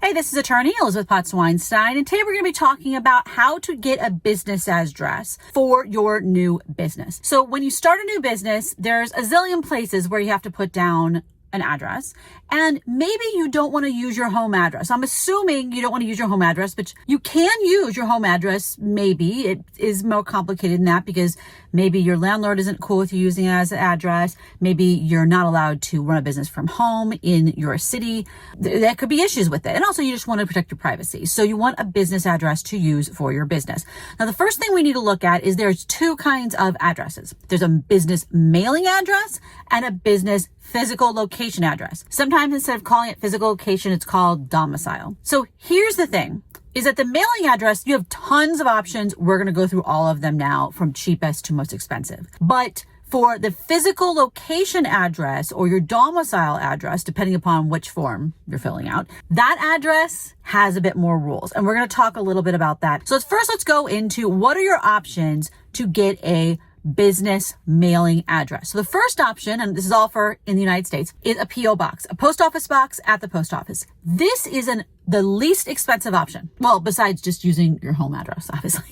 Hey, this is attorney Elizabeth Potts-Weinstein, and today we're going to be talking about how to get a business address for your new business. So when you start a new business, there's a zillion places where you have to put down an address, and maybe you don't want to use your home address. I'm assuming you don't want to use your home address, but you can use your home address. Maybe it is more complicated than that because maybe your landlord isn't cool with you using it as an address. Maybe you're not allowed to run a business from home in your city. There could be issues with it. And also you just want to protect your privacy. So you want a business address to use for your business. Now, the first thing we need to look at is there's two kinds of addresses. There's a business mailing address and a business physical location address. Sometimes instead of calling it physical location, it's called domicile. So here's the thing, is that the mailing address, you have tons of options. We're going to go through all of them now from cheapest to most expensive. But for the physical location address or your domicile address, depending upon which form you're filling out, that address has a bit more rules. And we're going to talk a little bit about that. So first, let's go into what are your options to get a business mailing address. So the first option, and this is all for in the United States, is a PO box, a post office box at the post office. This is the least expensive option. Well, besides just using your home address, obviously.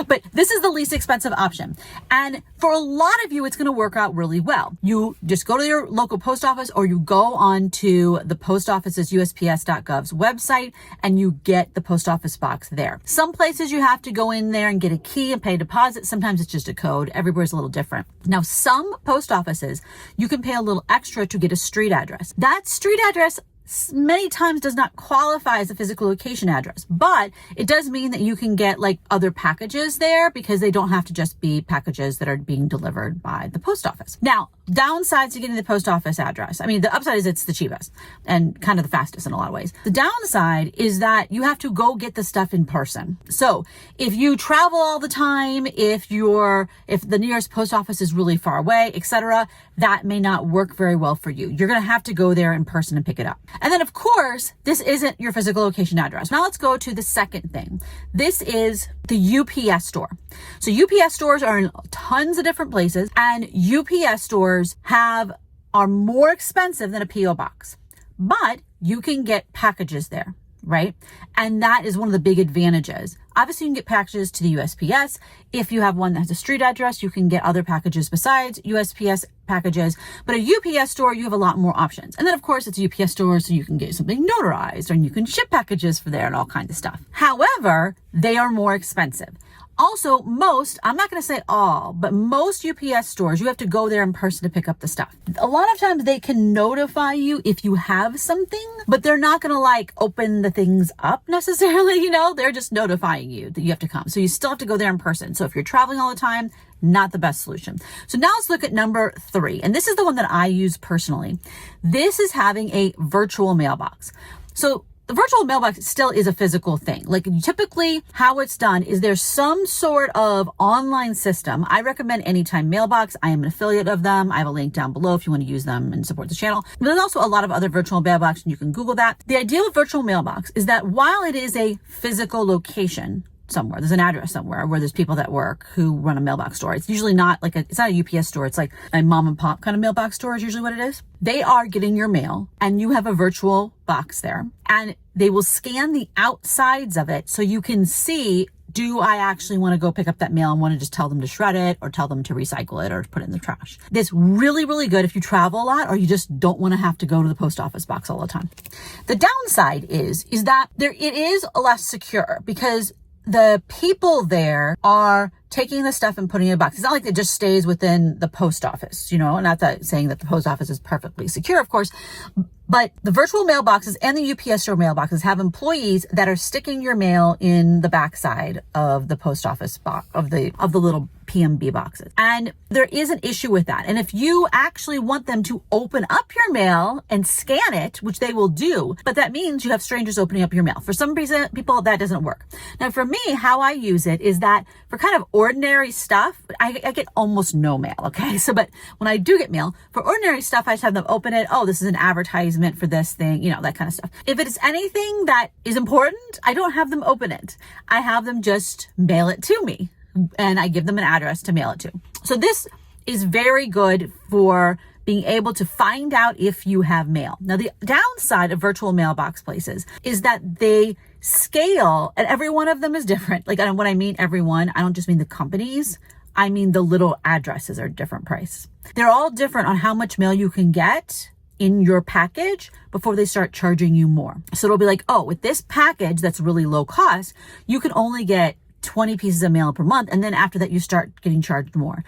But this is the least expensive option. And for a lot of you, it's going to work out really well. You just go to your local post office or you go on to the post office's USPS.gov's website and you get the post office box there. Some places you have to go in there and get a key and pay a deposit. Sometimes it's just a code. Everywhere's a little different. Now, some post offices, you can pay a little extra to get a street address. That street address many times does not qualify as a physical location address, but it does mean that you can get like other packages there because they don't have to just be packages that are being delivered by the post office. Now, downsides to getting the post office address. I mean, the upside is it's the cheapest and kind of the fastest in a lot of ways. The downside is that you have to go get the stuff in person. So if you travel all the time, if the nearest post office is really far away, etc., that may not work very well for you. You're going to have to go there in person and pick it up. And then, of course, this isn't your physical location address. Now let's go to the second thing. This is the UPS store. So UPS stores are in tons of different places, and UPS stores are more expensive than a PO box, but you can get packages there, right? And that is one of the big advantages. Obviously, you can get packages to the USPS. If you have one that has a street address, you can get other packages besides USPS packages. But a UPS store, you have a lot more options. And then, of course, it's a UPS store, so you can get something notarized, and you can ship packages for there and all kinds of stuff. However, they are more expensive. Also, I'm not going to say all, but most UPS stores, you have to go there in person to pick up the stuff. A lot of times they can notify you if you have something, but they're not going to open the things up necessarily, they're just notifying you that you have to come. So you still have to go there in person. So if you're traveling all the time, not the best solution. So now let's look at number 3. And this is the one that I use personally. This is having a virtual mailbox. So the virtual mailbox still is a physical thing. Typically how it's done is there's some sort of online system. I recommend Anytime Mailbox. I am an affiliate of them. I have a link down below if you want to use them and support the channel. But there's also a lot of other virtual mailbox, and you can Google that. The idea of virtual mailbox is that while it is a physical location somewhere, there's an address somewhere where there's people that work who run a mailbox store. It's usually not it's not a UPS store. It's like a mom and pop kind of mailbox store is usually what it is. They are getting your mail and you have a virtual box there, and they will scan the outsides of it so you can see, do I actually want to go pick up that mail and want to just tell them to shred it or tell them to recycle it or put it in the trash? That's really, really good if you travel a lot or you just don't want to have to go to the post office box all the time. The downside is that it is less secure because the people there are taking the stuff and putting it in a box. It's not like it just stays within the post office, not that saying that the post office is perfectly secure, of course, but the virtual mailboxes and the UPS store mailboxes have employees that are sticking your mail in the backside of the post office box, of the little PMB boxes. And there is an issue with that. And if you actually want them to open up your mail and scan it, which they will do, but that means you have strangers opening up your mail. For some reason, people, that doesn't work. Now, for me, how I use it is that for kind of ordinary stuff, I get almost no mail, okay? But when I do get mail, for ordinary stuff, I just have them open it. Oh, this is an advertisement for this thing, that kind of stuff. If it is anything that is important, I don't have them open it. I have them just mail it to me, and I give them an address to mail it to. So this is very good for being able to find out if you have mail. Now, the downside of virtual mailbox places is that they scale, and every one of them is different. Like, when I mean everyone, I don't just mean the companies. I mean the little addresses are different price. They're all different on how much mail you can get in your package before they start charging you more. So it'll be like, oh, with this package that's really low cost, you can only get 20 pieces of mail per month. And then after that, you start getting charged more.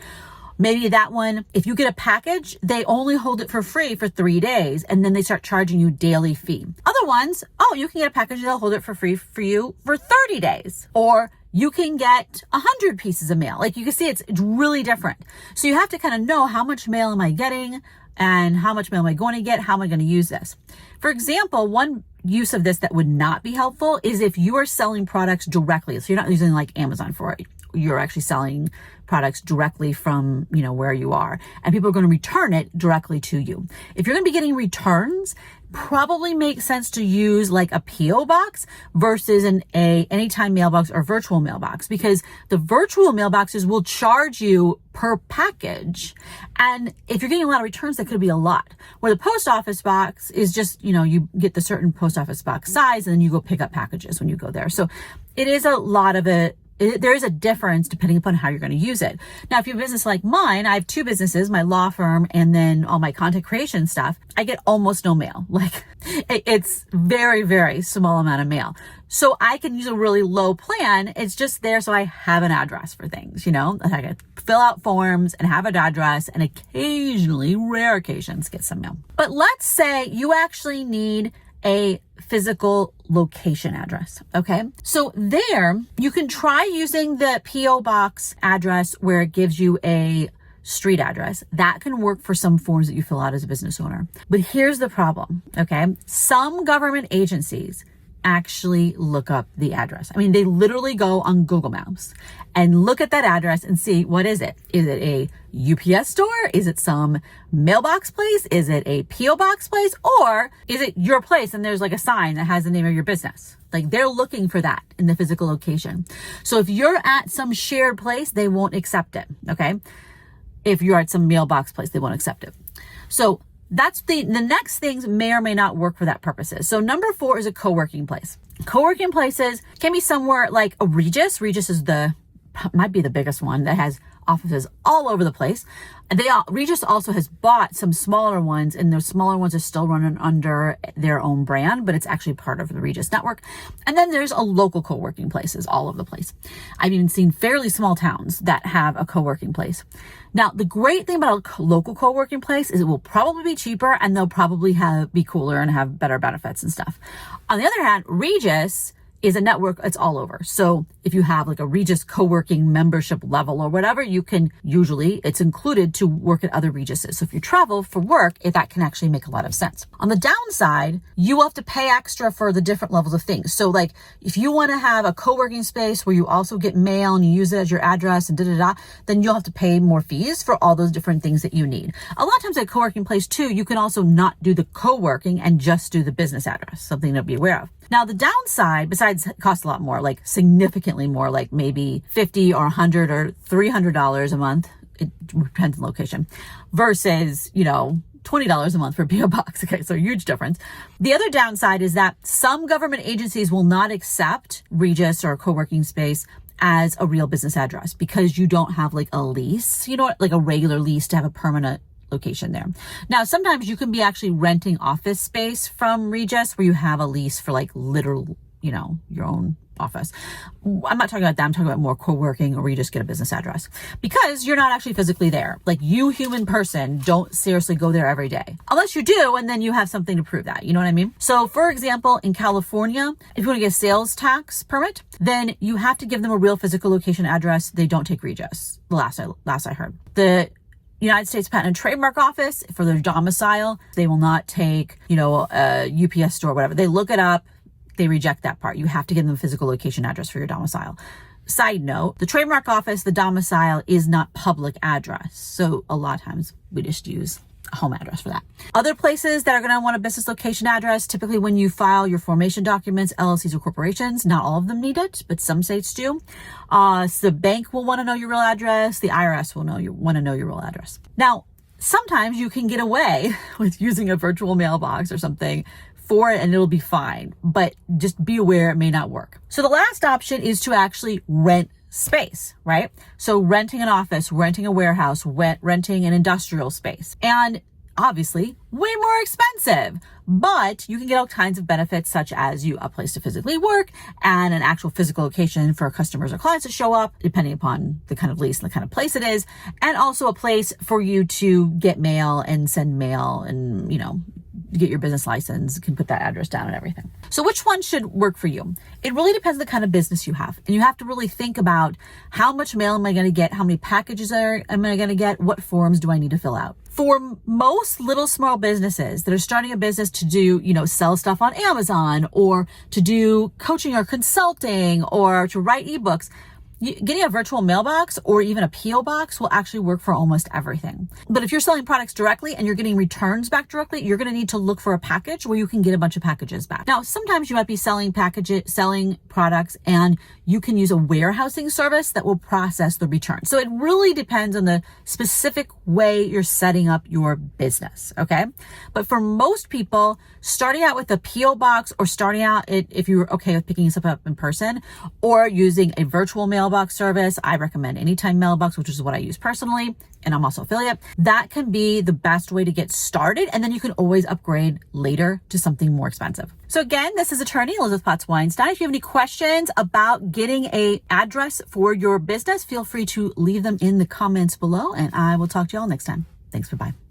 Maybe that one, if you get a package, they only hold it for free for 3 days, and then they start charging you daily fee. Other ones, oh, you can get a package, they'll hold it for free for you for 30 days. Or you can get 100 pieces of mail. Like, you can see it's really different. So you have to kind of know, how much mail am I getting and how much mail am I going to get? How am I going to use this? For example, one use of this that would not be helpful is if you are selling products directly. So you're not using like Amazon for it. You're actually selling products directly from, where you are, and people are going to return it directly to you. If you're going to be getting returns, probably makes sense to use like a PO box versus an anytime mailbox or virtual mailbox, because the virtual mailboxes will charge you per package. And if you're getting a lot of returns, that could be a lot. Where the post office box is just, you get the certain post office box size and then you go pick up packages when you go there. So it is a lot of it. There is a difference depending upon how you're going to use it. Now, if you have a business like mine, I have 2 businesses, my law firm and then all my content creation stuff. I get almost no mail. Like, it's very, very small amount of mail. So I can use a really low plan. It's just there so I have an address for things, I can fill out forms and have an address, and occasionally, rare occasions, get some mail. But let's say you actually need a physical location address. Okay. So there you can try using the PO box address where it gives you a street address. That can work for some forms that you fill out as a business owner. But here's the problem. Okay. Some government agencies actually look up the address. I mean, they literally go on Google Maps and look at that address and see, what is it? Is it a UPS store? Is it some mailbox place? Is it a PO box place? Or is it your place and there's like a sign that has the name of your business? Like, they're looking for that in the physical location. So if you're at some shared place, they won't accept it. Okay. If you're at some mailbox place, they won't accept it. So that's the next things may or may not work for that purposes. So number 4 is a co-working place. Co-working places can be somewhere like a Regus. Regus is might be the biggest one that has offices all over the place. Regus also has bought some smaller ones, and those smaller ones are still running under their own brand, but it's actually part of the Regus network. And then there's a local co-working places all over the place. I've even seen fairly small towns that have a co-working place. Now, the great thing about a local co-working place is it will probably be cheaper, and they'll probably be cooler and have better benefits and stuff. On the other hand, Regus is a network. It's all over. So if you have like a Regus co-working membership level or whatever, you can it's included to work at other Reguses. So if you travel for work, that can actually make a lot of sense. On the downside, you will have to pay extra for the different levels of things. So like, if you want to have a co-working space where you also get mail and you use it as your address and then you'll have to pay more fees for all those different things that you need. A lot of times at a co-working place too, you can also not do the co-working and just do the business address, something to be aware of. Now, the downside, besides it costs a lot more, like significantly more, like maybe $50 or $100 or $300 a month, it depends on location, versus, $20 a month for a PO box. Okay, so huge difference. The other downside is that some government agencies will not accept Regus or a co-working space as a real business address because you don't have like a lease, like a regular lease to have a permanent location there. Now, sometimes you can be actually renting office space from Regus where you have a lease for like literal, your own office. I'm not talking about that. I'm talking about more co-working or where you just get a business address because you're not actually physically there. Like, you, human person, don't seriously go there every day unless you do. And then you have something to prove that, you know what I mean? So for example, in California, if you want to get a sales tax permit, then you have to give them a real physical location address. They don't take Regus. The last I heard. The United States Patent and Trademark Office, for their domicile, they will not take, a UPS store, whatever. They look it up. They reject that part. You have to give them a physical location address for your domicile. Side note, the trademark office, the domicile is not public address. So a lot of times we just use a home address for that. Other places that are going to want a business location address, typically when you file your formation documents, LLCs or corporations, not all of them need it, but some states do. So the bank will want to know your real address. The IRS will want to know your real address. Now, sometimes you can get away with using a virtual mailbox or something for it and it'll be fine, but just be aware it may not work. So the last option is to actually rent space, right? So renting an office, renting a warehouse, renting an industrial space. And obviously way more expensive, but you can get all kinds of benefits such as a place to physically work and an actual physical location for customers or clients to show up, depending upon the kind of lease and the kind of place it is, and also a place for you to get mail and send mail and, get your business license, you can put that address down and everything. So which one should work for you? It really depends on the kind of business you have. And you have to really think about how much mail am I going to get? How many packages am I going to get? What forms do I need to fill out? For most little small businesses that are starting a business to do, sell stuff on Amazon or to do coaching or consulting or to write ebooks, getting a virtual mailbox or even a PO box will actually work for almost everything. But if you're selling products directly and you're getting returns back directly, you're going to need to look for a package where you can get a bunch of packages back. Now, sometimes you might be selling products and you can use a warehousing service that will process the return. So it really depends on the specific way you're setting up your business, okay? But for most people, starting out with a PO box or starting out, if you're okay with picking stuff up in person or using a virtual mailbox service, I recommend Anytime Mailbox, which is what I use personally, and I'm also affiliate. That can be the best way to get started, and then you can always upgrade later to something more expensive. So again, this is attorney Elizabeth Potts-Weinstein. If you have any questions about getting an address for your business, feel free to leave them in the comments below, and I will talk to you all next time. Thanks, bye-bye.